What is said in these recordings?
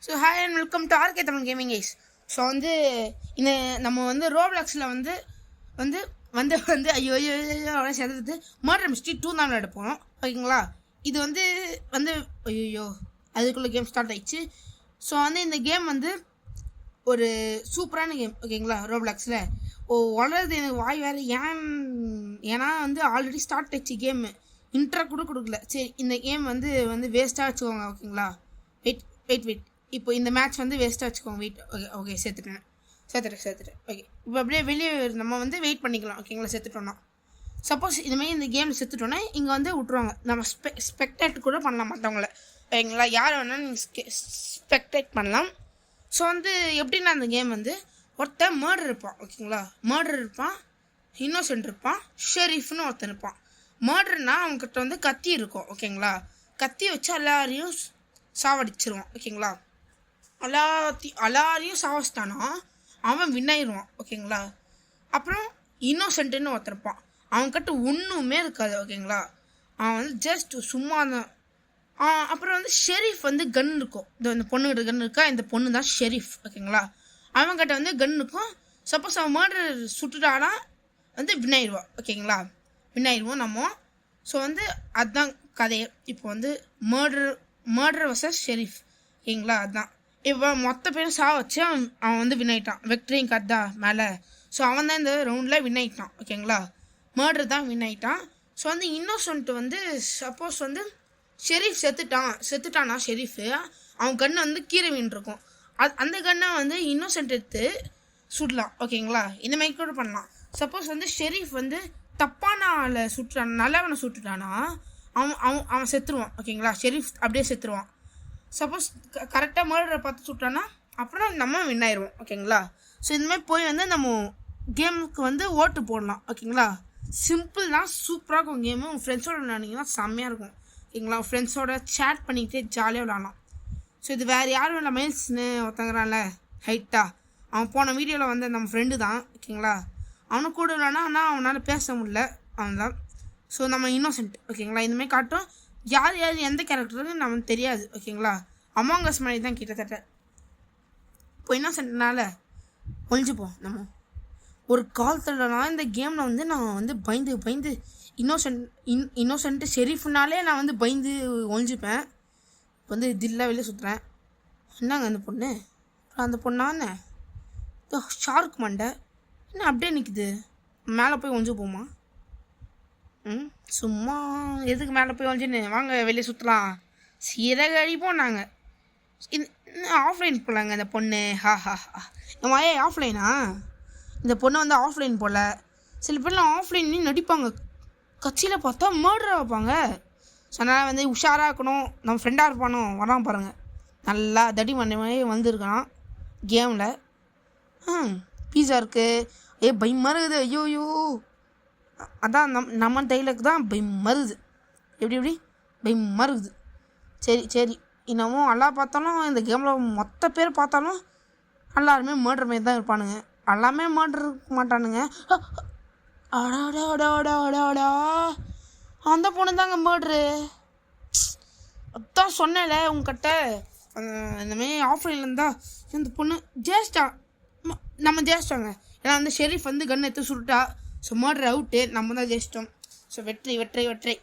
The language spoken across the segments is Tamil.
So hi and welcome to RK Tamil gaming guys. So இந்த நம்ம ரோப்ளாக்ஸில் வந்து ஐயோ சேர்த்து மர்டர் மிஸ்ட்ரி 2 தான் எடுப்போம். ஓகேங்களா? இது வந்து ஐயோ அதுக்குள்ளே கேம் ஸ்டார்ட் ஆயிடுச்சு. ஸோ இந்த கேம் ஒரு சூப்பரான கேம். ஓகேங்களா? ரோப்ளாக்ஸில் வளருது எனக்கு வாய் வேறு ஏன்னா ஆல்ரெடி ஸ்டார்ட் ஆயிடுச்சு கேமு. இன்ட்ரா கூட கொடுக்கல. சரி, இந்த கேம் வேஸ்ட்டாக வச்சுக்கோங்க. ஓகேங்களா? வெயிட் இப்போ இந்த மேட்ச் வேஸ்ட்டாக வச்சுக்கோங்க. வெயிட். ஓகே சேர்த்துட்டேன். ஓகே, இப்போ அப்படியே வெளியே நம்ம வெயிட் பண்ணிக்கலாம். ஓகேங்களா? சேர்த்துட்டோன்னா சப்போஸ் இதுமாதிரி இந்த கேம் செத்துட்டோன்னா இங்கே விட்ருவாங்க. நம்ம ஸ்பெக்டேட் கூட பண்ணலாம் மற்றவங்கள. ஓகேங்களா? யார் வேணாலும் நீங்கள் ஸ்பெக்டேட் பண்ணலாம். ஸோ எப்படின்னா அந்த கேம் ஒருத்தன் மர்டர் இருப்பான். ஓகேங்களா? மர்டர் இருப்பான், இன்னோசென்ட் இருப்பான், ஷெரீஃப்னு ஒருத்தன் இருப்பான். மர்டர்னா அவங்ககிட்ட கத்தி இருக்கும். ஓகேங்களா? கத்தி வச்சு எல்லாரையும் சாவடிச்சிருவான். ஓகேங்களா? எல்லாரையும் சாவச்சிட்டானா அவன் வின்னாயிருவான். ஓகேங்களா? அப்புறம் இன்னோசென்ட்னு ஒருத்தருப்பான். அவன்கிட்ட ஒன்றுமே இருக்காது. ஓகேங்களா? அவன் ஜஸ்ட் சும்மா தான். அப்புறம் ஷெரீஃப் கன் இருக்கும். இந்த பொண்ணுகிட்ட கன் இருக்கா, இந்த பொண்ணு தான் ஷெரீஃப். ஓகேங்களா? அவன்கிட்ட கன் இருக்கும். சப்போஸ் அவன் மர்டர் சுட்டுட்டானா வின்னாயிருவான். ஓகேங்களா? வின்னாயிருவோம் நம்ம. ஸோ அதுதான் கதையை. இப்போ மர்டர் வர்சஸ் ஷெரீஃப். ஓகேங்களா? அதுதான் இப்போ மொத்த பேரும் வச்சு அவன் வின்னாயிட்டான். வெக்டரிங் கத்தா மேலே. ஸோ அவன் தான் இந்த ரவுண்டில் வின்னாயிட்டான். ஓகேங்களா? மர்டர் தான் வின்னாயிட்டான். So innocent suppose Sharif செத்துட்டானா Sharif அவன் கண்ணை கீரை வீணிருக்கும். அந்த கண்ணை இன்னோசென்ட் எடுத்து சுடலாம். ஓகேங்களா? இந்த மாதிரி கூட பண்ணலாம். சப்போஸ் ஷெரீஃப் தப்பான ஆளை சுட்டுட்டான், நல்லவனை சுட்டுட்டானா அவன் செத்துருவான். ஓகேங்களா? ஷெரீஃப் அப்படியே செத்துருவான். சப்போஸ் கரெக்டாக மர்டரை பார்த்து சுட்டானா அப்புறம் நம்ம வின் ஆயிடுவோம். ஓகேங்களா? ஸோ இந்தமாதிரி போய் நம்ம கேமுக்கு ஓட்டு போடலாம். ஓகேங்களா? சிம்பிள் தான், சூப்பராக இருக்கும் கேமு. உங்கள் ஃப்ரெண்ட்ஸோட விளையாண்டிங்கன்னா செம்மையாக இருக்கும். ஓகேங்களா? ஃப்ரெண்ட்ஸோட சேட் பண்ணிக்கிட்டே ஜாலியாக விளாட்லாம். ஸோ இது வேறு யாரும் இல்லை, மைல்ஸ்னு ஒருத்தங்கிறான்ல ஹைட்டாக, அவன் போன வீடியோவில் நம்ம ஃப்ரெண்டு தான். ஓகேங்களா? அவனுக்கு கூட இல்லைனா ஆனால் அவனால் பேச முடியல, அவன் தான். ஸோ நம்ம இன்னோசென்ட். ஓகேங்களா? இந்தமாதிரி காட்டும். யார் எந்த கேரக்டருன்னு நமக்கு தெரியாது. ஓகேங்களா? அமாங் அஸ் மாதிரி தான் கிட்டத்தட்ட. இப்போ இன்னோசென்ட்னால ஒழிஞ்சுப்போம். நம்ம ஒரு காலத்துலனா இந்த கேமில் நான் பயந்து இன்னோசென்ட் ஷெரீஃப்னாலே நான் பயந்து ஒழிஞ்சுப்பேன். இப்போ தில்லாக வெளியே சுற்றுறேன். என்னங்க அந்த பொண்ணு? அந்த பொண்ணாண்ணே ஷார்க் மண்டை என்ன அப்படியே நிற்குது? மேலே போய் ஒழிஞ்சு போமா? சும்மா எதுக்கு மேலே போய் ஒழிஞ்சுன்னு? வாங்க வெளியே சுற்றலாம், சீரக அழிப்போம் நாங்கள். ஆஃப்லைன் போகலாங்க இந்த பொண்ணு. ஏ ஆஃப்லைனா? இந்த பொண்ணு ஆஃப்லைன் போகல. சில பேர்லாம் ஆஃப்லைன்லேயும் நடிப்பாங்க, கட்சியில் பார்த்தா மர்டராக வைப்பாங்க. ஸோ அதனால் உஷாராக இருக்கணும். நம்ம ஃப்ரெண்டாக இருப்பானோ வரான் பாருங்கள், நல்லா தடி மண்ணி மாதிரி வந்துருக்கான் கேமில். பீஸா இருக்குது. பயமாக இருக்குது. ஐயோ அதான் நம்ம டைலுக்கு தான் பயமாக இருக்குது. எப்படி பயமாக இருக்குது. சரி இன்னமும் எல்லாம் பார்த்தாலும் இந்த கேமில் மொத்த பேர் பார்த்தாலும் எல்லாருமே மர்டர் மாரி தான் இருப்பானுங்க. எல்லாமே மர்டர் இருக்க மாட்டானுங்க. அடாடாடாடாடாடா, அந்த பொண்ணு தாங்க மர்டரு. அதான் சொன்னேன்ல உங்ககிட்ட, இந்தமாரி ஆஃப்லைனில் இருந்தால் இந்த பொண்ணு ஜேஸ்டா, நம்ம ஜேஸ்டாங்க. ஏன்னா ஷெரீஃப் கன் எடுத்து சுருட்டா. ஸோ மர்டர் அவுட்டு, நம்ம தான் ஜெயிச்சிட்டோம். ஸோ வெற்றி.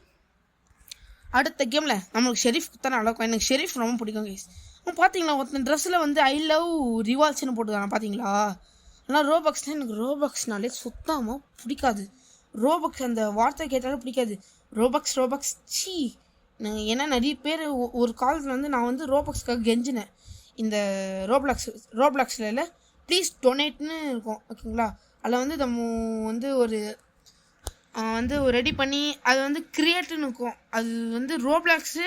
அடுத்த கேமில் நம்மளுக்கு ஷெரீஃப் தான் நடக்கும். எனக்கு ஷெரீஃப் ரொம்ப பிடிக்கும் கைஸ். பார்த்தீங்களா ஒருத்தன் ட்ரெஸ்ஸில் ஐ லவ் ரிவால்ஸ்னு போட்டுருக்காங்க பார்த்தீங்களா? ஆனால் ரோபக்ஸ்னால் எனக்கு ரோபக்ஸ்னாலே சுத்தமாக பிடிக்காது. ரோபக்ஸ் அந்த வார்த்தை கேட்டாலும் பிடிக்காது. ரோபக்ஸ் சீ. ஏன்னா நிறைய பேர் ஒரு காலத்தில் நான் ரோபக்ஸ்க்காக கெஞ்சினேன். இந்த ரோப்ளாக்ஸில் இல்லை, ப்ளீஸ் டொனேட்னு இருக்கும். ஓகேங்களா? அதில் நம்ம ஒரு ரெடி பண்ணி அது கிரியேட்டுன்னு இருக்கும். அது ரோப்ளாக்ஸு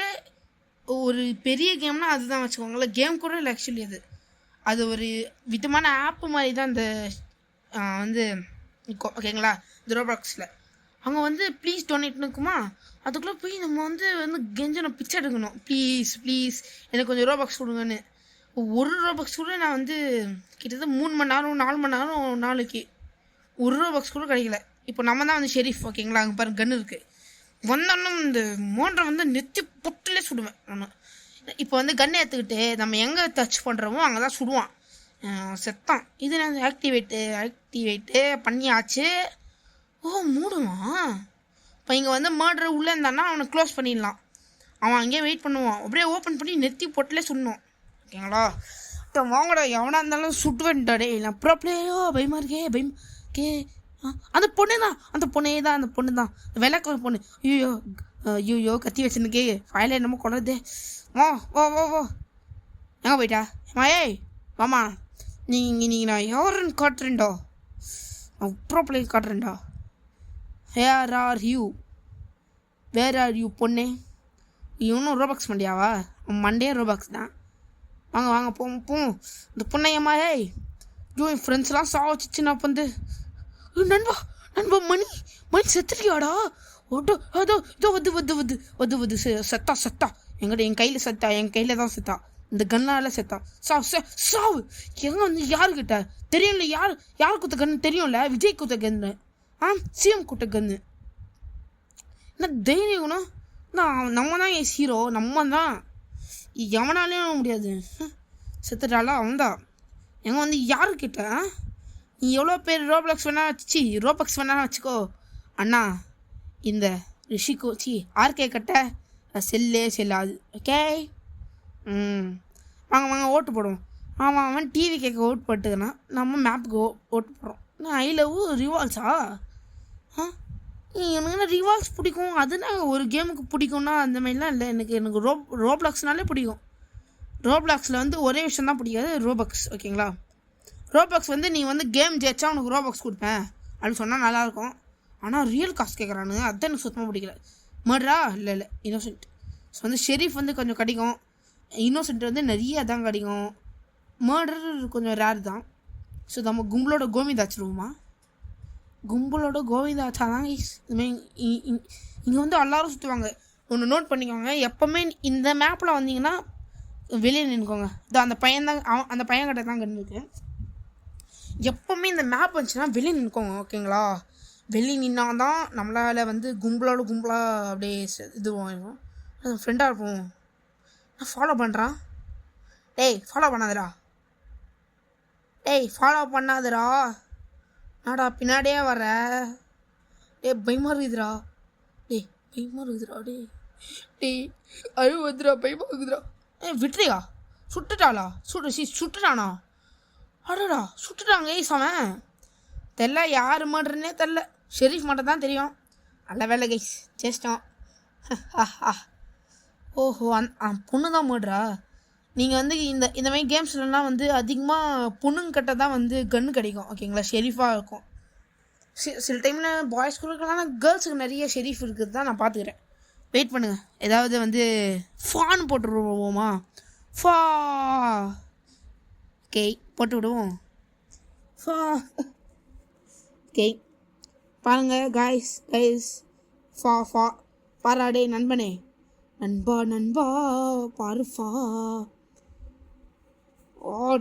ஒரு பெரிய கேம்னா அதுதான் வச்சுக்கோங்களேன். கேம் கூட இல்லை ஆக்சுவலி. அது ஒரு விதமான ஆப்பு மாதிரி தான் இந்த இருக்கும். ஓகேங்களா? இந்த ரோப்ளாக்ஸில் அவங்க ப்ளீஸ் டொனேட்னு இருக்குமா, அதுக்குள்ளே போய் நம்ம கெஞ்சணும், பிச்சை எடுக்கணும். ப்ளீஸ் எனக்கு கொஞ்சம் ரோபாக்ஸ் கொடுங்கன்னு. ஒரு ரோபாக்ஸ் கூட நான் கிட்டத்தட்ட 3 மணி நேரம் 4 மணி நேரம் நாளைக்கு ஒரு ரோபாக்ஸ் கூட கிடைக்கல. இப்போ நம்ம தான் ஷெரீஃப். ஓகேங்களா? அங்கே பாருங்க கன்று இருக்குது. வந்தோன்னும் இந்த மோண்டரை நெத்தி பொட்டிலே சுடுவேன் நான். இப்போ வந்து கன் எடுத்துக்கிட்டு நம்ம எங்கே டச் பண்ணுறோமோ அங்கே தான் சுடுவான். செத்தான். இது நான் ஆக்டிவேட்டு பண்ணியாச்சு. ஓ மூடுவான். இப்போ இங்கே வந்து மர்டர் உள்ளே இருந்தான்னா அவனை க்ளோஸ் பண்ணிடலாம். அவன் அங்கேயே வெயிட் பண்ணுவான். அப்படியே ஓப்பன் பண்ணி நெத்தி போட்டிலே சுடணும். ஓகேங்களா? இப்போ வாங்கடா, எவனாக இருந்தாலும் சுட்டு வேண்டாடே. இல்லை ப்ரோ பிளேயரோ பயமாக இருக்கே கே அந்த பொண்ணு தான் அந்த பொண்ணு தான் விளக்கு பொண்ணு. ஐயோ கத்தி வச்சுருக்கே ஃபைல என்னமோ கொண்டதே. ஓ எங்கே போயிட்டா? ஏய் வாமா, நீங்கள் நான் யாருன்னு காட்டுறேன்டா, ப்ரோ பிளேயர் காட்டுறேன்டா. வேர் ஆர் யூ பொண்ணே? இவனும் ரோபாக்ஸ் மண்டியாவா? மண்டே ரோபாக்ஸ் தான். வாங்க போம். இந்த பொண்ணையம்மா ஏய் என் ஃப்ரெண்ட்ஸ்லாம் சாவச்சிச்சு. நான் வந்து நண்பா மணி செத்துட்டியாடா? ஓட்டோ அதோ இதோ வந்து செத்தா எங்கிட்ட என் கையில் தான் செத்தா. இந்த கண்ணால செத்தா. சாவு எங்க வந்து யாருக்கிட்ட தெரியும்ல? யார் குத்த கன்று தெரியும்ல? விஜய் குத்த கன்று, சிஎம் குத்த கன்று. என்ன தைரியம்னா நம்ம தான் என் ஹீரோ, நம்ம தான். எவனாலையும் முடியாது. செத்துட்டாலும் அவன்தான். எங்க வந்து யாருக்கிட்ட நீ எவ்வளோ பேர் ரோபாக்ஸ் வேணா வச்சுக்கோ அண்ணா. இந்த ரிஷிக்கோ ஆர்கே கட்ட செல்லாது. ஓகே வாங்க ஓட்டு போடுவோம். அவன் டிவி கேட்க ஓட்டு போட்டுக்கனா நம்ம மேப்புக்கு ஓட்டு போடுறோம். நான் ஐ லவ் ரிவால்ஸா? எனக்கு ரிவால்ஸ் பிடிக்கும். அதுனா ஒரு கேமுக்கு பிடிக்கும்னா அந்த மாதிரிலாம் இல்லை. எனக்கு ரோப்ளாக்ஸ்னாலே பிடிக்கும். ரோப்ளாக்ஸில் வந்து ஒரே விஷயம் தான் பிடிக்காது, ரோபாக்ஸ். ஓகேங்களா? ரோபாக்ஸ் வந்து நீ வந்து கேம் ஜெயிச்சா உனக்கு ரோபாக்ஸ் கொடுப்பேன் அப்படின்னு சொன்னால் நல்லாயிருக்கும். ஆனால் ரியல் காசு கேட்குறானுங்க, அதுதான் எனக்கு சுத்தமாக பிடிக்கல. மர்டரா இல்லை இன்னோசென்ட். ஸோ வந்து ஷெரீஃப் வந்து கொஞ்சம் கிடைக்கும், இன்னோசென்ட் வந்து நிறைய தான் கிடைக்கும். மர்டர் கொஞ்சம் ரேர் தான். ஸோ நம்ம கும்பலோட கோவிந்தாச்சிருவோமா? கும்பலோட கோவிந்தாச்சா தான் இங்கே வந்து எல்லோரும் சுற்றுவாங்க. ஒன்று நோட் பண்ணிக்கோங்க, எப்போவுமே இந்த மேப்பில் வந்தீங்கன்னா வெளியே நின்றுக்கோங்க. அந்த பையன்கிட்ட தான் கண்டு இருக்கு. எப்போவுமே இந்த மேப் வந்துச்சுன்னா வெளியே நின்றுக்கோங்க. ஓகேங்களா? வெளியே நின்னால் தான் நம்மளால் வந்து கும்பலாக அப்படியே இதுவாகும், ஃப்ரெண்டாக இருப்போம். நான் ஃபாலோ பண்ணுறான். ஃபாலோ பண்ணாதடா. நாடா பின்னாடியே வர. பயமாக இருக்குதுடா. அழுவு வந்துடா, பயமாக இருக்குதுடா. விட்டுறியா? சுட்டுட்டாளா? சுட்டுட்டானா? அடடா சுட்டுட்டாங்க. அவன் தெரில யார் மர்டர்னே தெரில. ஷெரீஃப் மட்டும் தான் தெரியும். நல்ல வேலை கைஸ், சேஷ்டம். ஓஹோ பொண்ணு தான் மர்டரா? நீங்கள் வந்து இந்த மாதிரி கேம்ஸ்லாம் வந்து அதிகமாக பொண்ணுங்கிட்ட தான் வந்து கன்று கிடைக்கும். ஓகேங்களா? ஷெரீஃபாக இருக்கும். சில டைமில் பாய்ஸ் கொடுக்கலாம், கேர்ள்ஸுக்கு நிறைய ஷெரீஃப் இருக்குது தான் நான் பார்த்துக்கிறேன். வெயிட் பண்ணுங்கள், ஏதாவது வந்து ஃபான் போட்டுருவோமா? ஓகே போட்டு விடுவோம். ஓகே பாருங்க கைஸ் பாராடே நண்பனே, நண்பா பாருஃபா.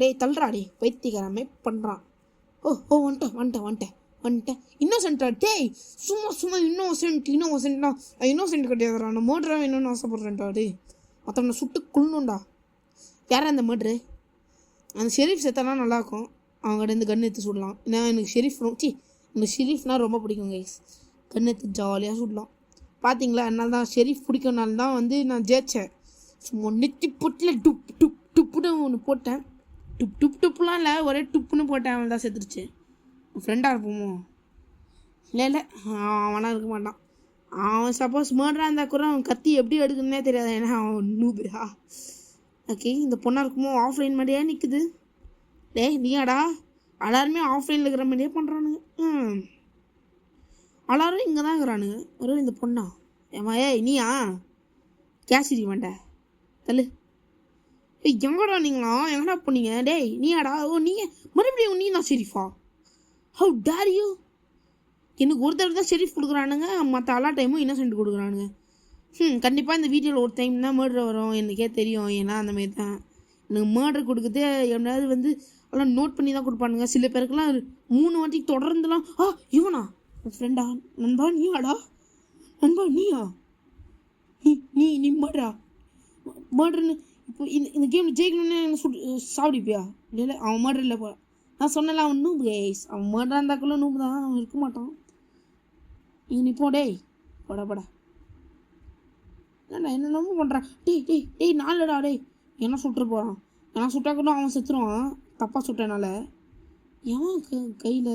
டே தள்ளுறாடே, பைத்தியக்காரமே பண்ணுறான். வந்துட்டேன். இன்னோசென்ட்டா? டேய் சும்மா இன்னோசென்ட்னா இன்னோசென்ட் கிடையாதுடா. நான் மர்டரா வேணும்னு ஆசைப்பட்றேன்டா. டே மற்றவனை சுட்டு கொள்ளணும்டா. யாரா அந்த மர்டரு? அந்த ஷெரீஃப் செத்தானா நல்லாயிருக்கும். அவங்ககிட்ட இந்த கன் எடுத்து சுடலாம். ஏன்னா எனக்கு ஷெரீஃப்னால் ரொம்ப பிடிக்கும் கைஸ். கன் எடுத்து ஜாலியாக சுடலாம். பார்த்தீங்களா? அதனால தான் ஷெரீஃப் பிடிக்கனால தான் வந்து நான் ஜெயித்தேன். சும்மா நெத்தி பொட்டில் டுப்புன்னு ஒன்று போட்டேன். டுப்புலாம் இல்லை, ஒரே டுப்புன்னு போட்டேன். அவன் தான் செத்துருச்சு. ஃப்ரெண்டாக இருப்போமோ? இல்லை அவனாக இருக்க மாட்டான். அவன் சப்போஸ் மர்டராக இருந்தால் கூட அவன் கத்தி எப்படி எடுக்கணுன்னே தெரியாது. ஏன்னா அவன் நூபா. ஓகே இந்த பொண்ணாக இருக்குமோ ஆஃப்லைன் மாதிரியே நிற்குது. நீயாடா? எல்லாருமே ஆஃப்லைனில் இருக்கிற மாதிரியே பண்ணுறானுங்க. எல்லாரும் இங்கே தான் இருக்கிறானுங்க. ஒரு இந்த பொண்ணா? நீயா கேசிரி மாட்டேன் தள்ளு. எங்கடா எங்கடா போனீங்க? நீயாடா? நீங்கள் மறுபடியும் நீ தான் ஷெரீஃபா? How dare you? எனக்கு ஒரு தடவை தான் ஷெரீஃப் கொடுக்குறானுங்க, மற்ற எல்லா டைமும் இன்னோசென்ட் கொடுக்குறானுங்க. கண்டிப்பாக இந்த வீடியோவில் ஒரு டைம் தான் மர்டர் வரும், எனக்கே தெரியும். ஏன்னா அந்தமாரி தான் எனக்கு மர்டர் கொடுக்குறது எப்படியாவது வந்து எல்லாம் நோட் பண்ணி தான் கொடுப்பானுங்க. சில பேருக்குலாம் 3 வாட்டி தொடர்ந்துலாம் இவனா என் ஃப்ரெண்டா? நண்பா நீயாடா? நீயா? நீ மர்டர்னு இப்போ இந்த கேம் ஜெயிக்கணும்னு சாப்பிடிப்பியா? இல்லை அவன் மர்டர் இல்லை போ. நான் சொன்னல அவன் நூபு கைஸ். அவன் மர்டராக இருந்தாக்குள்ள நூபு தான், அவன் இருக்க மாட்டான். இவன் இப்போ டேய் படா என்ன என்னமோ பண்ணுறான். டேய் நாலடா டேய் என்ன சுட்டுற போகிறான். ஏன்னா சுட்டாக்கட்டும் அவன் செத்துருவான் தப்பாக சுட்டனால. எவன் கையில்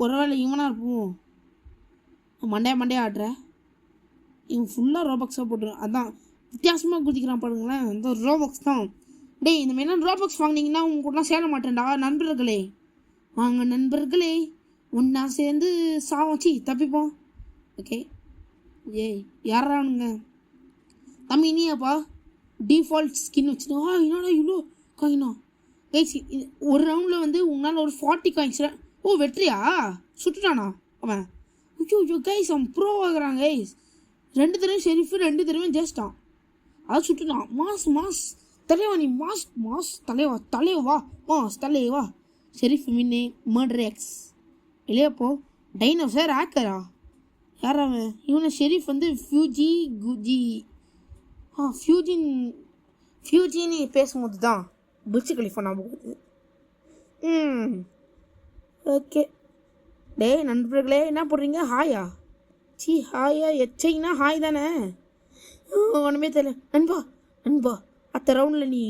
ஒருவேளை இவனாக இருப்போம். மண்டையா ஆடுற. இவன் ஃபுல்லாக ரோபாக்ஸாக போட்டுருவான். அதான் வித்தியாசமாக குதிக்கிறான் பாருங்களேன். இந்த ரோபாக்ஸ் தான். டேய் இந்த மாதிரிலாம் ரோபாக்ஸ் வாங்கினீங்கன்னா உங்க கூடலாம் சேர மாட்டேன்டா நண்பர்களே. வாங்க நண்பர்களே ஒன்றா சேர்ந்து சாவச்சி தப்பிப்போம். ஓகே ஏய் யாரானுங்க தம்பி நீயாப்பா டிஃபால்ட் ஸ்கின் வச்சுட்டு என்னடா இவ்வளோ காயினா கைஸ். ஒரு ரவுண்டில் வந்து உங்களால் ஒரு 40 காயின்ஸ். ஓ வெற்றியா? சுட்டுட்டானா அவன்? ஐயோ கைஸ் அவன் ப்ரோ ஆகுறான் கைஸ். 2 தடவை ஷெரீஃபு 2 தடவை ஜெஸ்டான். அதை சுட்டுட்டான். மாஸ் தலைவா நீ மாஸ் தலைவா மாஸ் தலைவா. ஷெரீஃப் மின்னே மர்டர் எக்ஸ் இல்லையாப்போ டைனோசர் ஆக்கரா யார் அவன்? இவனை ஷெரீஃப் வந்து ஃபியூஜின்னு பேசும்போது தான் புர்ஜ் கலிஃபா ஞாபகம் வருது. ஓகே டேய் நண்பர்களே என்ன போடுறீங்க? ஹாயா ஹாயா எச்சைனா ஹாய் தானே. ஒன்றுமே தெரியல நண்பா அடுத்த ரவுண்டில் நீ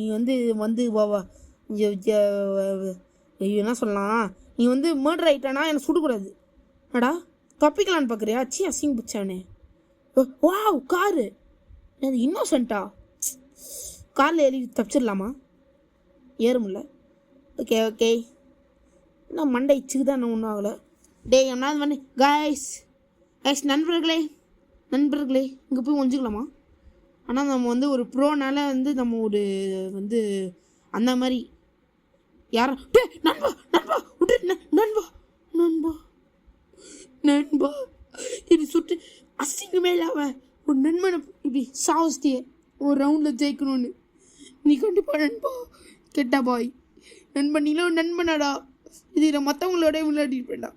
வந்து வாவா என்ன சொல்லலாம். நீ வந்து மர்டர் ஆகிட்டானா எனக்கு சுடக்கூடாது. அடா தப்பிக்கலான்னு பார்க்குறியா? அசிங்க பிடிச்சவனே. வாவ் காரு அது இன்னோசென்ட்டா? காரில் ஏறி தப்பிச்சிடலாமா? ஏற முடியல. ஓகே நான் மண்டை இச்சுக்கு தான் ஒன்றும் ஆகலை. டேய் என்னாவது பண்ணு கைஸ் நண்பர்களே இங்கே போய் ஒழிஞ்சிக்கலாமா? ஆனால் நம்ம வந்து ஒரு ப்ரோனால வந்து நம்ம ஒரு வந்து அந்த மாதிரி யாரோ டே நண்பா விட்டு நண்பா இது சுட்டு அசிங்கமே இல்லாம ஒரு நண்பனை இப்படி சாவஸ்திய ஒரு ரவுண்டில் ஜெயிக்கணும்னு. நீ கண்டிப்பாக நண்பா கெட்டா பாய் நண்பன் நீங்களும் நண்பனாடா. இது நான் மற்றவங்களோட விளையாடிருப்பேன்டா.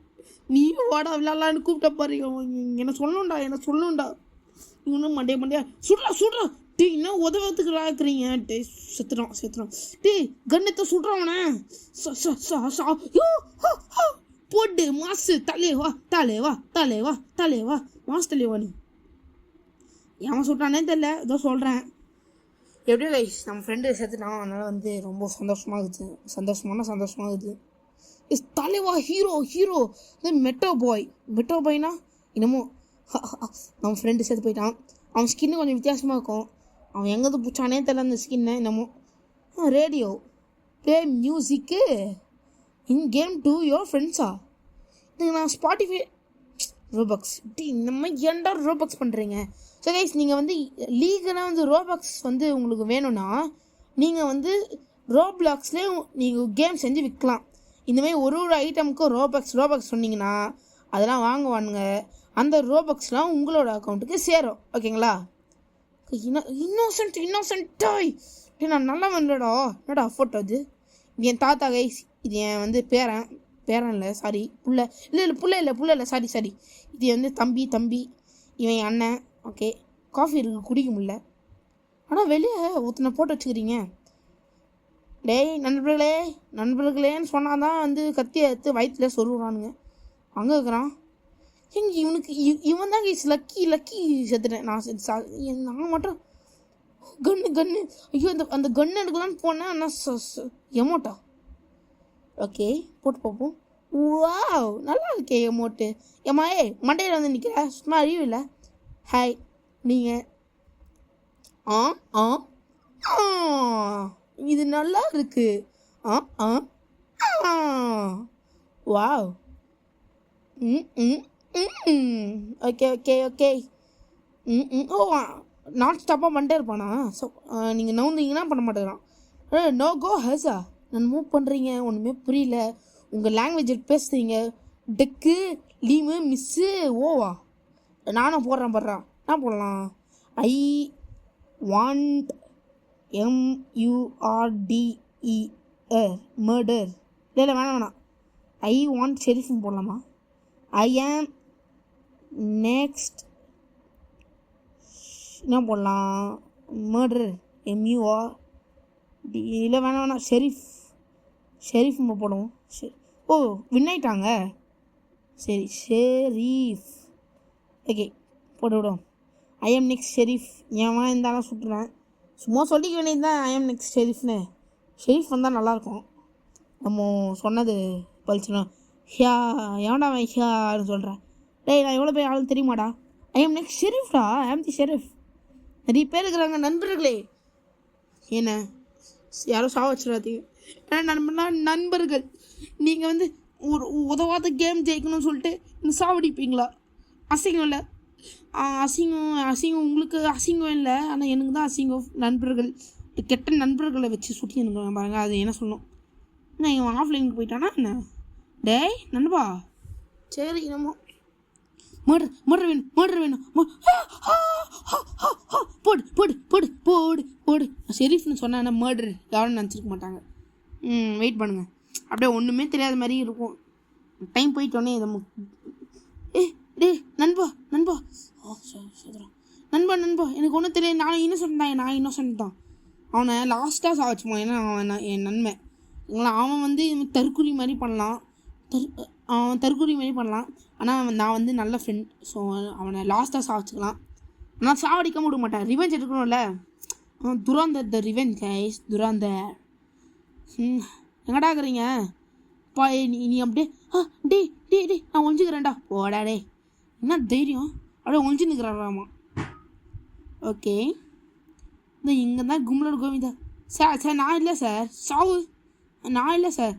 நீயும் வாடா விளையாடலான்னு கூப்பிட்ட பாருங்க. என்ன சொல்லணும்டா இன்னும் மண்டையா சுடுறா டீ இன்னும் உதவத்துக்கு இருக்கிறீங்க. டே செத்துறான் டேய் கண்ணத்தை சுடுறாவனே போட்டு மாசு தலைவா மாசு தலைவா. நீ ஏன் சுட்டானே தெரியல ஏதோ சொல்கிறேன். எப்படியோ கைஸ் நம்ம ஃப்ரெண்டு செத்துட்டான். அதனால் வந்து ரொம்ப சந்தோஷமாகுது. இஸ் தலைவா ஹீரோ மெட்டோ பாய்னா என்னமோ நம்ம ஃப்ரெண்டு செத்து போயிட்டான். அவன் ஸ்கின்னு கொஞ்சம் வித்தியாசமாக இருக்கும். அவன் எங்கேருந்து பிடிச்சானே தெரியல அந்த ஸ்கின்னை. என்னமோ radio play music in came to your ஃப்ரெண்ட்ஸா? நான் ஸ்பாட்டிஃபை ரோபாக்ஸ் இந்த மாதிரி ஏன்டா ரோபாக்ஸ் பண்ணுறீங்க? ஸோ கைஸ் நீங்கள் வந்து லீகலாக வந்து ரோபாக்ஸ் வந்து உங்களுக்கு வேணும்னா நீங்கள் வந்து ரோப்ளாக்ஸ்லேயே நீங்கள் கேம் செஞ்சு விற்கலாம். இந்தமாதிரி ஒரு ஐட்டமுக்கும் ரோபாக்ஸ் சொன்னீங்கன்னா அதெல்லாம் வாங்குவானுங்க. அந்த ரோபாக்ஸ்லாம் உங்களோட அக்கௌண்ட்டுக்கு சேரும். ஓகேங்களா? இன்னோசென்ட்டாய் நான் நல்லா இல்லடா. என்னடா ஃபோட்டோ அது? இது என் தாத்தா கைஸ். இது என் வந்து பேரன் இல்லை சாரி புள்ள இல்லை சாரி இது வந்து தம்பி இவன் என் அண்ணன். ஓகே காஃபி இருக்கு குடிக்க முடியல. ஆனால் வெளியே ஒருத்தனை போட்டு வச்சுக்கிறீங்க. டேய் நண்பர்களேன்னு சொன்னால் தான் வந்து கத்தியை எடுத்து வயிற்றுல சொருகிறானுங்க. அங்கே இருக்கிறான் இவன் தான் கைஸ் லக்கி செத்துட்டேன் நான் மட்டும். கன்னு ஐயோ அந்த கன்று எடுக்கலான்னு போனேன். ஆனால் எமோட்டா ஓகே போட்டு பார்ப்போம். வாவ் நல்லா இருக்கே எமோட்டு. ஏம்மா மண்டையில் வந்து நிற்கிற சும்மா அறிவு இல்லை. ஹாய் நீங்கள் இது நல்லா இருக்கு. வாவ் ஓகே ஓ நான் ஸ்டாப்பாக பண்ணிட்டே இருப்பானா? ஸோ நீங்கள் நவுந்தீங்கன்னா பண்ண மாட்டேங்கிறான். நோ கோ ஹேஸா நான் மூவ் பண்ணுறீங்க ஒன்றுமே புரியல. உங்கள் லாங்குவேஜ் பேசுகிறீங்க. டெக்கு லீமு மிஸ்ஸு ஓவா நானும் போடுறேன் என்ன போடலாம்? ஐ வாண்ட் MURDER மர்டர் இல்லை வேணாம். ஐ வாண்ட் ஷெரீஃப்னு போடலாமா? ஐ ஆம் நெக்ஸ்ட் என்ன போடலாம்? மர்டர் எம்யூஆ இல்லை வேணாம் ஷெரீஃப் நம்ம போடுவோம். ஓ வின் ஆயிட்டாங்க. சரி ஷெரீஃப் ஓகே போட்டு விடுவோம். I am next sheriff. ஏன் இருந்தாலும் சுட்டுறேன். சும்மா சொல்லிக்க வேண்டியது தான் ஐ எம் நெக்ஸ்ட் ஷெரீஃப்னு. ஷெரீஃப் வந்தால் நல்லாயிருக்கும். நம்ம சொன்னது பழிச்சிடும். ஹியா எவன்டா அவன் ஹியான்னு சொல்கிறேன். டேய் நான் எவ்வளோ பேர் ஆள் தெரியுமாடா? ஐ எம் நெக்ஸ்ட் ஷெரீஃப்டா. I am the sheriff. நிறைய பேர் இருக்கிறாங்க நண்பர்களே. என்ன யாரும் சாவ வச்சிடாதீங்க. ஏன்னா நண்பர்கள் நீங்கள் வந்து ஒரு உதவாத கேம் ஜெயிக்கணும்னு சொல்லிட்டு இந்த சாவடிப்பீங்களா? அசிங்கம் இல்லை. அசிங்கம் உங்களுக்கு அசிங்கம் இல்லை, ஆனால் எனக்கு தான் அசிங்கம். நண்பர்கள் கெட்ட நண்பர்களை வச்சு சுட்டி எனக்கு பாருங்க. அது என்ன சொல்லணும்? நான் இவன் ஆஃப்லைனுக்கு போயிட்டானா என்ன? டேய் நண்பா சரி நம்ம மர்டர் வேணும் போடு ஷெரீஃப்னு சொன்னா மர்டர் யாரும் நினச்சிருக்க மாட்டாங்க. வெயிட் பண்ணுங்கள். அப்படியே ஒன்றுமே தெரியாத மாதிரி இருக்கும். டைம் போயிட்டோன்னே நம்ம டே நண்பா நண்பா எனக்கு ஒன்றும் தெரியாது. நான் இன்னோசன்ட் தான். அவனை லாஸ்ட்டாக சாவச்சுமா. ஏன்னா அவன் என் நன்மை. அவன் வந்து தற்குறி மாதிரி பண்ணலாம். ஆனால் நான் வந்து நல்ல ஃப்ரெண்ட். ஸோ அவனை லாஸ்ட்டாக சாவச்சுக்கலாம். ஆனால் சாவடிக்க விட மாட்டேன். ரிவெஞ்ச் எடுக்கணும்ல. Dhurandhar the revenge guys. Dhurandhar எங்கடா இருக்கிறீங்க? பா நீ அப்படியே டே நான் ஒழிஞ்சுக்கிறேன்டா. போடா டே என்ன தைரியம்? அப்படியே ஒழிஞ்சு நிற்கிறாராமா. ஓகே இந்த இங்கே தான் கும்பலோட கோவிந்தா. சார் நான் இல்லை சார். சாவு நான் இல்லை சார்.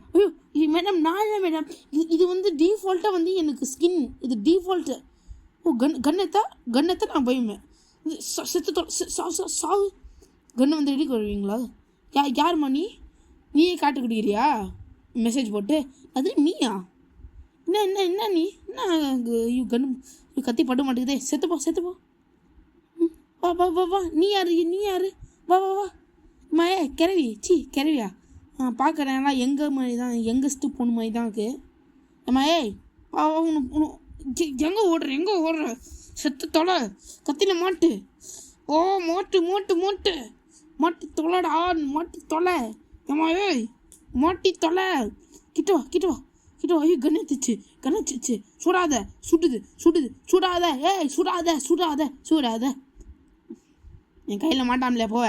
ஐயோ மேடம் நான் இல்லை மேடம். இது வந்து டீஃபால்ட்டாக வந்து எனக்கு ஸ்கின். இது டீஃபால்ட்டு. ஓ கன்னத்தை நான் போயுமே. சாவு கன்று வந்து ரெடி வருவீங்களா? யாருமா நீயே காட்டு குடிக்கிறியா? மெசேஜ் போட்டு அது நீயா? என்ன நீ என்ன கன்று கத்தி பட மாட்டேங்குதே. செத்துப்போ வா நீ யாரு வா மாயே கிளவியா? பார்க்குறேன் எங்கள் மாதிரி தான், யங்கஸ்ட்டு பொண்ணு மாதிரி தான் இருக்குது. ஏம்மா ஏய் எங்கே ஓடுற செத்து தொலை கத்தியில் மாட்டு. ஓ மாட்டு தொலைடா மாட்டி தொலை. ஏம்மா ஏய் மாட்டி தொலை. கிட்ட வா ஐயோ கண்ணச்சிச்சு சுடாத சுடாத ஏய் சுடாத. என் கையில் மாட்டாமலையா போவ.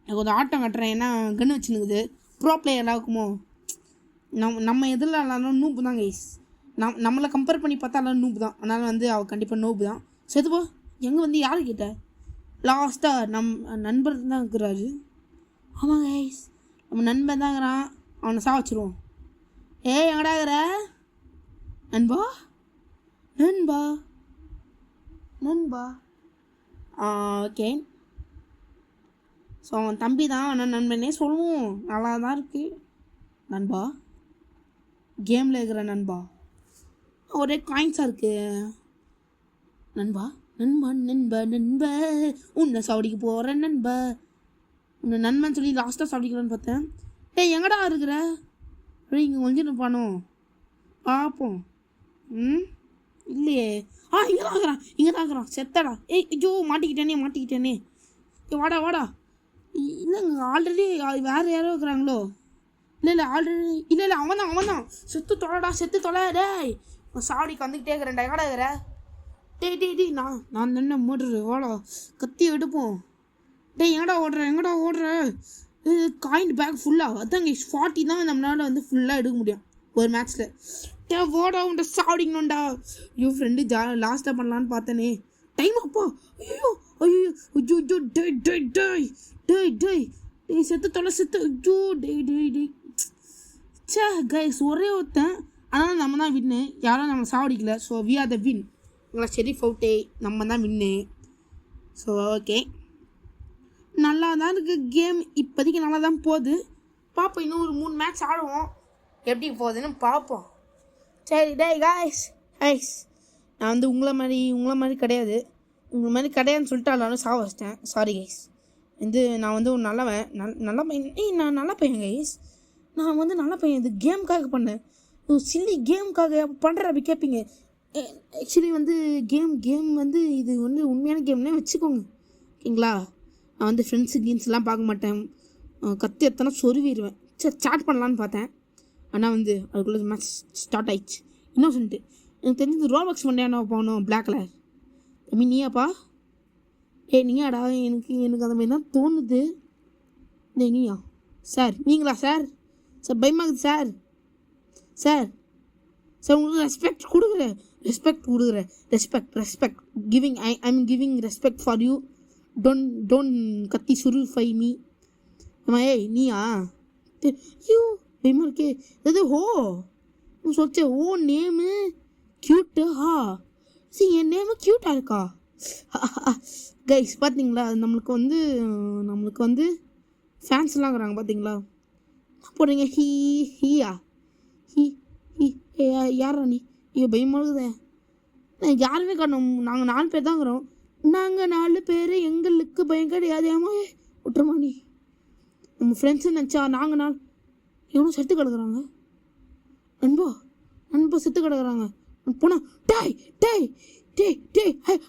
எனக்கு கொஞ்சம் ஆட்டம் கட்டுறேன். ஏன்னா கன்று வச்சுனுக்குது. ப்ரோ பிளேயராக இருக்குமோ? நம்ம எதில் எல்லாரும் நூப்பு தான் கைஸ். நம்மளை கம்பேர் பண்ணி பார்த்தா எல்லாம் நூப்பு தான். அதனால் வந்து அவள் கண்டிப்பாக நூப்பு தான். செத்துப்போ. எங்கே வந்து யார் கிட்ட லாஸ்ட்டாக நண்பர் தான் இருக்கிறாரு. ஆமாம் கைஸ் நம்ம நண்பன் தான் இருக்கிறான். அவனை சாவச்சிருவோம். ஏய் எங்கடா இருக்கிற நண்பா ஓகே. ஸோ அவன் தம்பி தான். ஆனால் நண்பனே சொல்லுவோம். நல்லா தான் இருக்குது நண்பா. கேமில் இருக்கிற நண்பா ஒரே காயின்ஸாக இருக்குது. நண்பா உன்னை சாவடிக்க போகிறேன் நண்பா. உன்னை நண்பன் சொல்லி லாஸ்ட்டாக சாவடிக்கலான்னு பார்த்தேன். டேய் எங்கடா இருக்கிற? இங்கே கொஞ்சம் நிற்பானோ பார்ப்போம். இல்லையே. இங்கே தான் இருக்கிறான் செத்தடா. ஏய் ஐயோ மாட்டிக்கிட்டேனே. வாடா இல்லைங்க ஆல்ரெடி வேறு யாரோ இருக்கிறாங்களோ? இல்லை ஆல்ரெடி இல்லை அவன் தான். செத்து தொலை டேய். சாவடிக்கு வந்துக்கிட்டே இருக்கிறேன்டா. எங்கடா இருக்கிற? டேய் நான் என்ன மூடுறது. வாடா கத்தி எடுப்போம். டேய் எங்கடா ஓடுற? காயின் பேக் ஃபுல்லாக அதாங்க 40 தான் நம்மளால் வந்து ஃபுல்லாக எடுக்க முடியும் ஒரு மேட்ச்சில். ஓடா உன்ட்ட சாவடிக்கணும்டா. ஐயோ ஃப்ரெண்டு லாஸ்ட்டாக பண்ணலான்னு பார்த்தனே. டைம் அப்பா. ஐயோ டேய் செத்து தொலை. ஐயோ டேய் சே கைஸ் ஒரே ஒருத்தன். ஆனால் நம்ம தான் வின்னு. யாரும் நம்ம சாவடிக்கல. So we are the win. எங்களை ஷெரீஃப் அவுட்டே நம்ம தான் வின்னு. ஸோ ஓகே நல்லா தான் இருக்குது கேம். இப்போதைக்கு நல்லா தான் போகுது. பார்ப்போம் இன்னும் ஒரு 3 மேட்ச் ஆடுவோம். எப்படி போகுதுன்னு பார்ப்போம். சரி டேய் காய்ஸ் நான் வந்து உங்களை மாதிரி கிடையாது. உங்களை மாதிரி கிடையாதுன்னு சொல்லிட்டு எல்லாரும் சாவ வச்சிட்டேன். Sorry guys. நான் வந்து ஒரு நல்ல பையன். நான் நல்ல பையன் கைஸ். நான் வந்து நல்ல பையன். இது கேமுக்காக பண்ணேன். சில்லி கேமுக்காக பண்ணுற அப்படி கேட்பீங்க. ஆக்சுவலி வந்து கேம் வந்து இது வந்து உண்மையான கேம்னே வச்சுக்கோங்க ஓகேங்களா. நான் வந்து ஃப்ரெண்ட்ஸு கீன்ஸ்லாம் பார்க்க மாட்டேன், கத்தி எத்தனை சொருவிடுவேன். சரி சாட் பண்ணலான்னு பார்த்தேன், ஆனால் வந்து அதுக்குள்ளே மேட்ச் ஸ்டார்ட் ஆயிடுச்சு. இன்னோசன்ட்டு எனக்கு தெரிஞ்சது ரோபாக்ஸ் மண்டையான போகணும் பிளாக் கலர். தம்பி நீயாப்பா? நீயாடா? எனக்கு அந்த மாதிரி தான் தோணுது. நீயா சார்? நீங்களா சார்? சார் பயமாகுது சார். சார் சார் உங்களுக்கு ரெஸ்பெக்ட் கொடுக்குறேன். Respect giving. I am giving respect for you. Don't கத்தி சுருஃபை மீ. நீயா? ஐயோ பயமா இருக்கே. சொல்லிச்சே ஓ நேமு க்யூட்டு. என் நேமு க்யூட்டாக இருக்கா? கைஸ் பார்த்தீங்களா, நம்மளுக்கு வந்து ஃபேன்ஸ்லாம் இருக்கிறாங்க பார்த்தீங்களா? போடுறீங்க ஹீயா யாரா நீ? ஐயோ பயமாகுதே. யாருமே காணும், நாங்கள் 4 பேர் தான் இருக்கிறோம். நாங்கள் 4 பேர், எங்களுக்கு பயம் கிடையாது. ஏமா விட்டுருமா நீ? நம்ம ஃப்ரெண்ட்ஸுன்னு நினச்சா நாங்கள் 4 எவனும் செத்து கிடக்குறாங்க. நண்பா செத்து கிடக்குறாங்க. போனா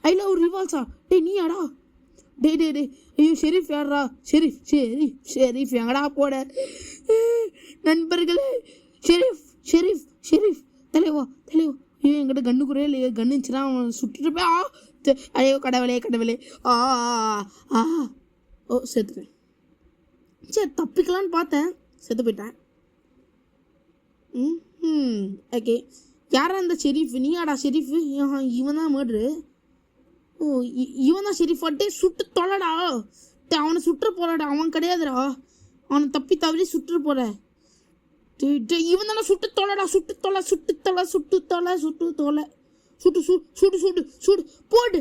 ஐ லவ் ரிவால்ஸா. நீயாடா? ஐயோ ஷெரீஃப் யாரா? ஷெரீஃப் எங்கடா போட? நண்பர்களே, ஷெரீஃப் தலைவா. ஐயோ என்கிட்ட கண்ணு குறையே இல்லையே. கண்ணு இருந்துச்சுன்னா அவன் சுட்டுட்டு ஐயோ கடவுளே. ஓ செத்துட்டேன். சரி தப்பிக்கலான்னு பார்த்தேன், செத்து போயிட்டேன். ஓகே, யாரா அந்த ஷெரீஃப்? நீயாடா ஷெரீஃபு? இவன் தான் மர்டரு. ஓ இவன் தான் ஷெரீஃப். சுட்டு தொலைடா. அவனை சுட்டுற போறடா. அவன் கிடையாதுடா, அவனை தவறி சுட்டுற போற. இவன் தானே சுட்டு தொலைடா. சுட்டு போடு.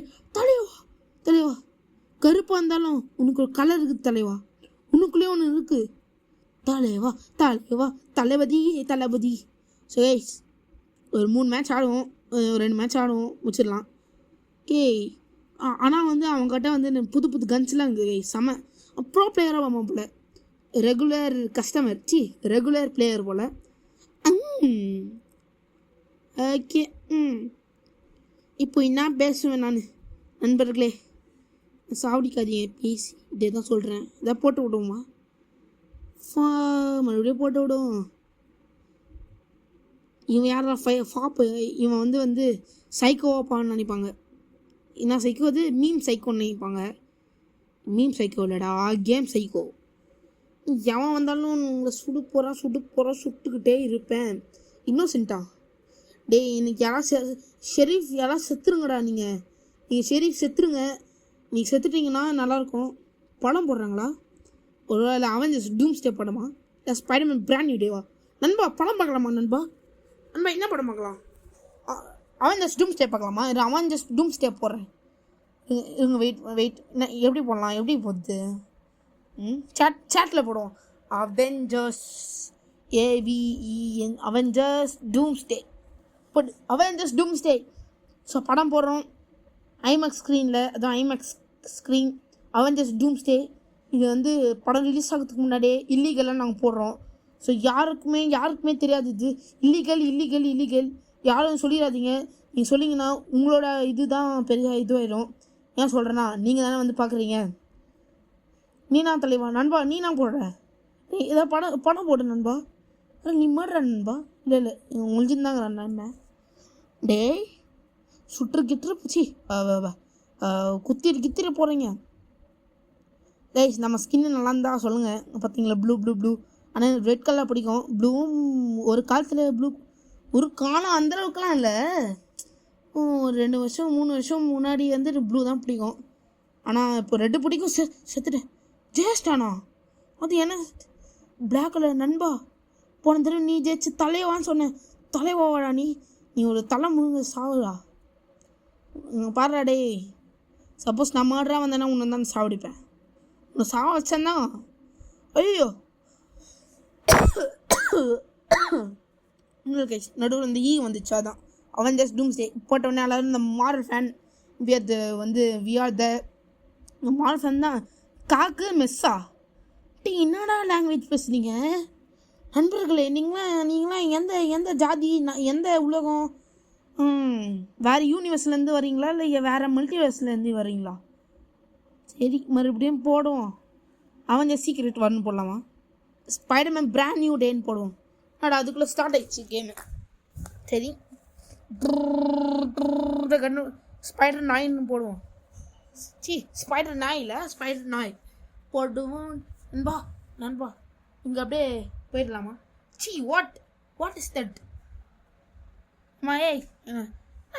தலைவா கருப்பா இருந்தாலும் உனக்கு ஒரு கலர் இருக்குது தலைவா. உனக்குள்ளே ஒன்று இருக்கு தலைவா. தளபதி. ஸோ கைஸ் ஒரு 3 மேட்ச் ஆடுவோம், 2 மேட்ச் ஆடுவோம், முடிச்சிடலாம். ஆனால் வந்து அவங்ககிட்ட வந்து புது கன்ஸ்லாம் இருக்குது. செம ப்ரோ பிளேயராக வாங்க போல. ரெகுலர் பிளேயர் போல். ஓகே, இப்போ என்ன பேசுவேன் நான்? நண்பர்களே சாவடிக்காதீங்க ப்ளீஸ், இதே தான் சொல்கிறேன். இதை போட்டு விடுவோமா? மறுபடியும் போட்டு விடுவோம். இவன் யாரா ஃபாப்பு? இவன் வந்து சைக்கோவாப்பான்னு நினைப்பாங்க. என்ன சைக்கோ? அது மீம் சைக்கோன்னு நினைப்பாங்க. மீம் சைக்கோ இல்லைடா, கேம் சைக்கோ. எவன் வந்தாலும் உங்களை சுட்டுக்கிட்டே இருப்பேன். இன்னோசென்ட்டா? இன்னைக்கு ஷெரீஃப் யாராவது செத்துருங்கடா. நீங்கள் ஷெரீஃப் செத்துருங்க. நீங்கள் செத்துட்டீங்கன்னா நல்லாயிருக்கும். படம் போடுறாங்களா? ஒருவேளை அவெஞ்சர்ஸ் டூம்ஸ்டே படமா? இல்லை ஸ்பைடர்மேன் பிராண்ட் நியூ டேவா? நண்பா படம் பார்க்கலாமா? நண்பா என்ன படம் பார்க்கலாம்? அவெஞ்சர்ஸ் டூம்ஸ்டே பார்க்கலாமா? இல்லை அவெஞ்சர்ஸ் டூம்ஸ்டே போடுறேன். இவங்க வெயிட் எப்படி போடலாம்? எப்படி போகுது? சாட்டில் போடுவோம். Avengers AVEN Avengers doomsday. Avengers doomsday. So படம் போடுறோம் ஐமேக்ஸ் ஸ்க்ரீனில். அதான் ஐமேக்ஸ் ஸ்க்ரீன் அவெஞ்சர்ஸ் டூம்ஸ்டே. இது வந்து படம் ரிலீஸ் ஆகிறதுக்கு முன்னாடியே இல்லீகலாக நாங்கள் போடுறோம். ஸோ யாருக்குமே தெரியாது. இது இல்லீகல். யாரும் சொல்லிடாதீங்க. நீங்கள் சொன்னீங்கன்னா உங்களோட இது தான் பெரிய இதுவாயிடும். ஏன் சொல்கிறேன்னா, நீங்கள் தானே வந்து பார்க்குறீங்க. நீனா தலைவா? நண்பா நீனா போடுற? இதை படம் போடு நண்பா. நீ மாடுற நண்பா? இல்லை முடிஞ்சுருந்தாங்க நண்பன். சுற்று பூச்சி குத்திர போகிறீங்க. கைஸ் நம்ம ஸ்கின்னு நல்லா இருந்தா சொல்லுங்கள். பார்த்தீங்களா ப்ளூ. ஆனால் எனக்கு ரெட் கலர் பிடிக்கும். ப்ளூவும் ஒரு காலத்தில் ஒரு காலம் அந்தளவுக்குலாம் இல்லை. 2 வருஷம் 3 வருஷம் முன்னாடி வந்து ப்ளூ தான் பிடிக்கும். ஆனால் இப்போ ரெட்டு பிடிக்கும். செத்துட்டேன். ஜெயிச்சிட்டானா? அது என்ன பிளாக் கலர்? நண்பா போன தடவை நீ ஜெயிச்சு தலைவான்னு சொன்னேன். தலைவாடா நீ ஒரு தலை முழுங்க சாவுடா. பாடுறா சப்போஸ் நான் மாடுறா வந்தேன்னா உன்னை தான் சாவடிப்பேன். உன்னை சாவ வச்சேன்னா ஐயோ நடுவில் இந்த வந்துச்சு. அதான் அவெஞ்சர்ஸ் டூம்ஸ்டே போட்டோடனே எல்லாரும் இந்த Marvel fan we are the Marvel fan தான். காக்கு மெஸ்ஸா? என்னடா லாங்குவேஜ் பேசுறீங்க நண்பர்களே? நீங்களாம் எந்த ஜாதி, எந்த உலகம்? வேறு யூனிவர்ஸ்லேருந்து வரீங்களா இல்லை வேறு மல்டிவர்ஸ்லேருந்து வரீங்களா? சரி மறுபடியும் போடுவோம். அவன் சீக்ரெட் வரணும் போடலாமா? ஸ்பைடர்மேன் பிராண்ட் நியூ டேன்னு போடுவோம். ஆனால் அதுக்குள்ளே ஸ்டார்ட் ஆயிடுச்சு கேமு. சரி கண்ணு ஸ்பைடர் நாயின்னு போடுவோம். ஸ்பைடர் நாய் இல்லை, ஸ்பைடர் நாய் போடுவோம். நண்பா இங்கே அப்படியே போயிடலாமா? What is that? ஏய்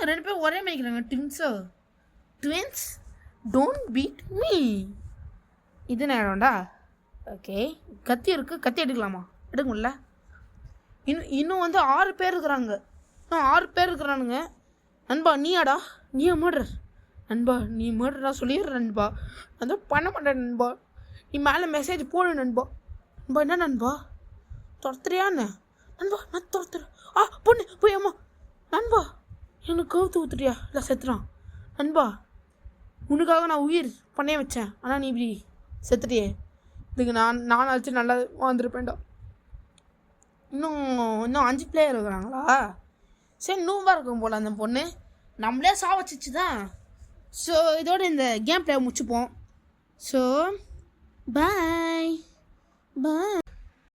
ரெண்டு பேரும் ஒரே மேய்க்கிறாங்க. Twins don't beat me. இது நேரம்டா. ஓகே கத்தி இருக்குது, கத்தி எடுக்கலாமா? எடுக்க முடியல. இன்னும் 6 பேர் இருக்கிறாங்க. 6 பேர் இருக்கிறானுங்க. நண்பா நீயா மர்டர்? நண்பா நீ மர்டரா சொல்லிடுற நண்பா. நான் தான் பண்ண மாட்டேன் நண்பா. நீ மேலே மெசேஜ் போடு நண்பா. என்ன நண்பா துரத்துறியான்னு? நண்பா நான் துரத்துறேன். பொண்ணு போய் அம்மா. நண்பா எனக்கு கவுத்து ஊத்துறியா? இல்லை செத்துறான். நண்பா உனக்காக நான் உயிர் பண்ணே வச்சேன், ஆனால் நீ இப்படி செத்துட்டியே. இதுக்கு நான் அழைச்சி நல்லா வந்துருப்பேன்டா. இன்னும் 5 பிளேயர் இருக்கிறாங்களா? சரி நூவாக இருக்கும் போல் அந்த பொண்ணு. நம்மளே சாவச்சிச்சு தான். ஸோ இதோட இந்த கேம் பிளே முடிச்சுப்போம். ஸோ பாய்.